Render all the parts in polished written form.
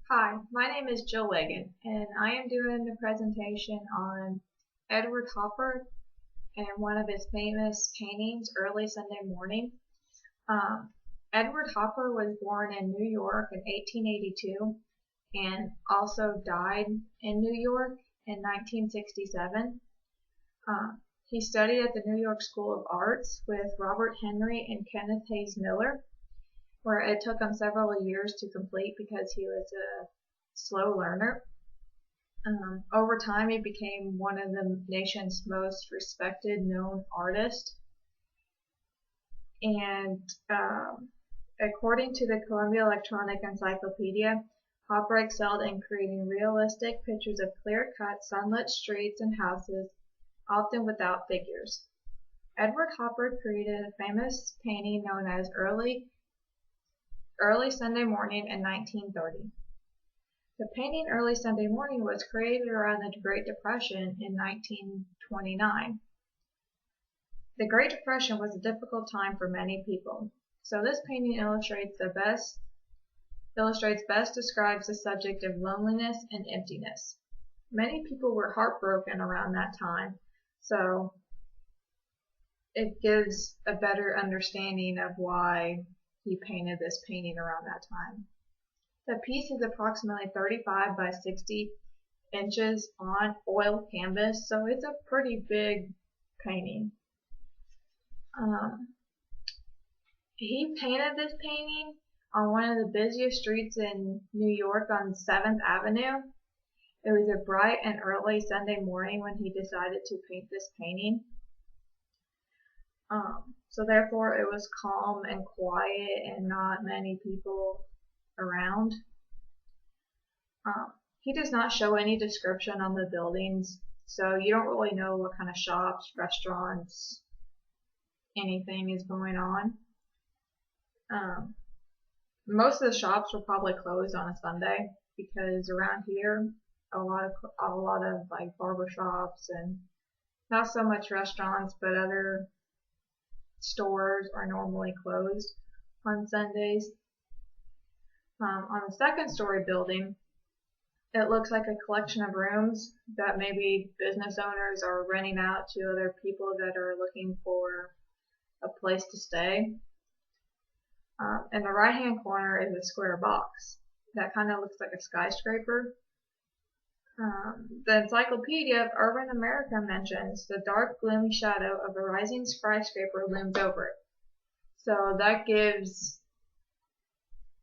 Hi, my name is Jill Wagon, and I am doing a presentation on Edward Hopper and one of his famous paintings, Early Sunday Morning. Um, Edward Hopper was born in New York in 1882 and also died in New York in 1967. He studied at the New York School of Arts with Robert Henry and Kenneth Hayes Miller, where it took him several years to complete because he was a slow learner. Over time, he became one of the nation's most respected known artists. And according to the Columbia Electronic Encyclopedia, Hopper excelled in creating realistic pictures of clear-cut, sunlit streets and houses, often without figures. Edward Hopper created a famous painting known as Early Sunday Morning in 1930. The painting Early Sunday Morning was created around the Great Depression in 1929. The Great Depression was a difficult time for many people, so this painting best describes the subject of loneliness and emptiness. Many people were heartbroken around that time, so it gives a better understanding of why he painted this painting around that time. The piece is approximately 35 by 60 inches on oil canvas, so it's a pretty big painting. He painted this painting on one of the busiest streets in New York on 7th Avenue. It was a bright and early Sunday morning when he decided to paint this painting. So therefore it was calm and quiet and not many people around. He does not show any description on the buildings, so you don't really know what kind of shops, restaurants, anything is going on. Most of the shops were probably closed on a Sunday because around here a lot of like barber shops and not so much restaurants, but other stores are normally closed on Sundays. On the second story building, it looks like a collection of rooms that maybe business owners are renting out to other people that are looking for a place to stay. In the right hand corner is a square box that kind of looks like a skyscraper. The Encyclopedia of Urban America mentions the dark, gloomy shadow of a rising skyscraper looms over it. So that gives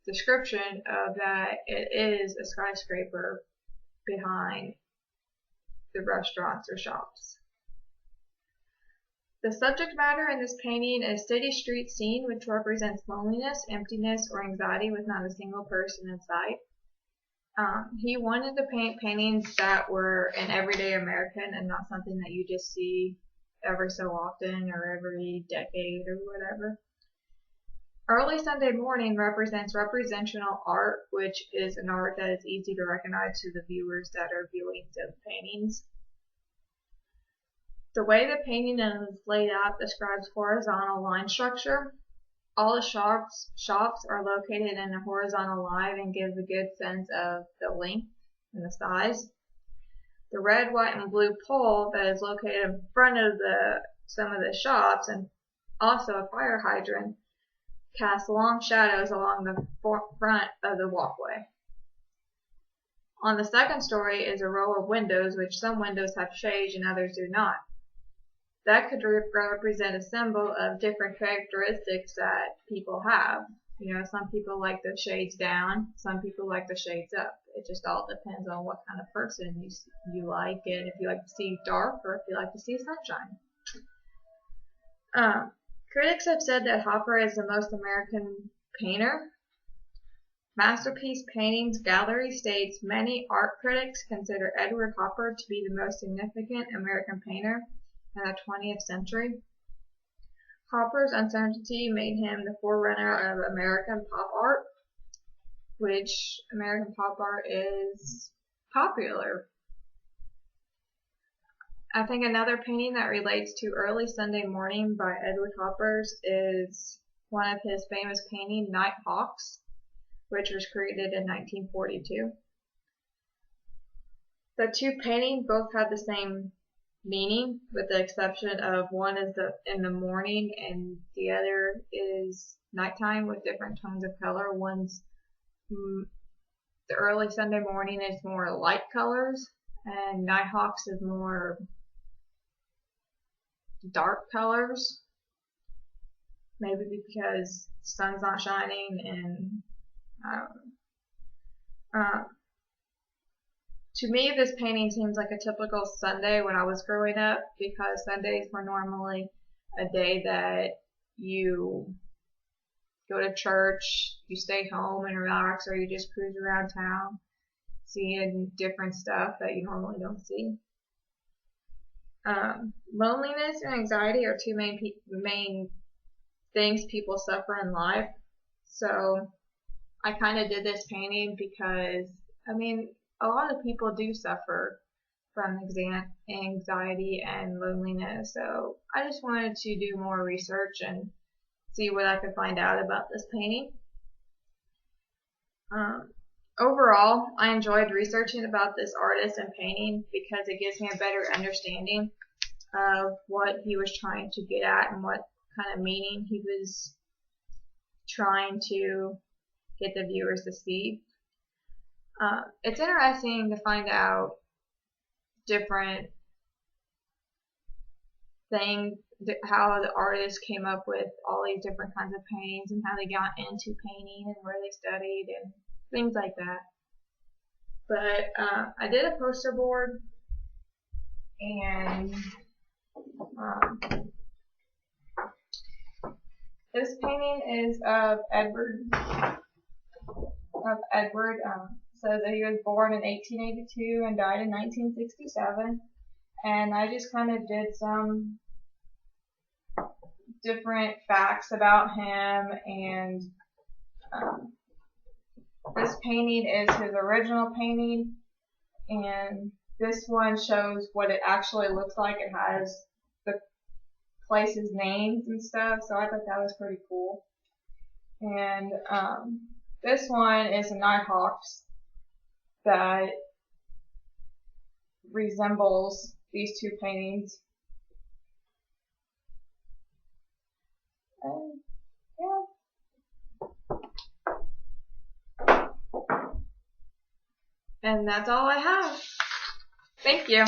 description of that it is a skyscraper behind the restaurants or shops. The subject matter in this painting is city street scene, which represents loneliness, emptiness, or anxiety with not a single person in sight. He wanted to paint paintings that were an everyday American and not something that you just see every so often or every decade or whatever. Early Sunday Morning represents representational art, which is an art that is easy to recognize to the viewers that are viewing the paintings. The way the painting is laid out describes horizontal line structure. All the shops are located in a horizontal line and give a good sense of the length and the size. The red, white, and blue pole that is located in front of some of the shops and also a fire hydrant casts long shadows along the front of the walkway. On the second story is a row of windows, which some windows have shades and others do not. That could represent a symbol of different characteristics that people have. You know, some people like the shades down, some people like the shades up. It just all depends on what kind of person you like and if you like to see dark or if you like to see sunshine. Critics have said that Hopper is the most American painter. Masterpiece Paintings Gallery states many art critics consider Edward Hopper to be the most significant American painter in the 20th century. Hopper's uncertainty made him the forerunner of American pop art, which American pop art is popular. I think another painting that relates to Early Sunday Morning by Edward Hopper is one of his famous paintings, Night Hawks, which was created in 1942. The two paintings both have the same meaning, with the exception of one is in the morning and the other is nighttime with different tones of color. One's the early Sunday morning is more light colors, and Nighthawks is more dark colors. Maybe because the sun's not shining, and I don't know. To me, this painting seems like a typical Sunday when I was growing up, because Sundays were normally a day that you go to church, you stay home and relax, or you just cruise around town seeing different stuff that you normally don't see. Loneliness and anxiety are two main things people suffer in life. So I kind of did this painting because, I mean, a lot of people do suffer from anxiety and loneliness. So I just wanted to do more research and see what I could find out about this painting. Overall, I enjoyed researching about this artist and painting because it gives me a better understanding of what he was trying to get at and what kind of meaning he was trying to get the viewers to see. It's interesting to find out different things, how the artist came up with all these different kinds of paintings and how they got into painting and where they studied and things like that. But I did a poster board, and this painting is of Edward. Says that he was born in 1882 and died in 1967. And I just kind of did some different facts about him, and this painting is his original painting, and this one shows what it actually looks like. It has the places' names and stuff, so I thought that was pretty cool. And this one is a Nighthawks that resembles these two paintings. And yeah. And that's all I have. Thank you.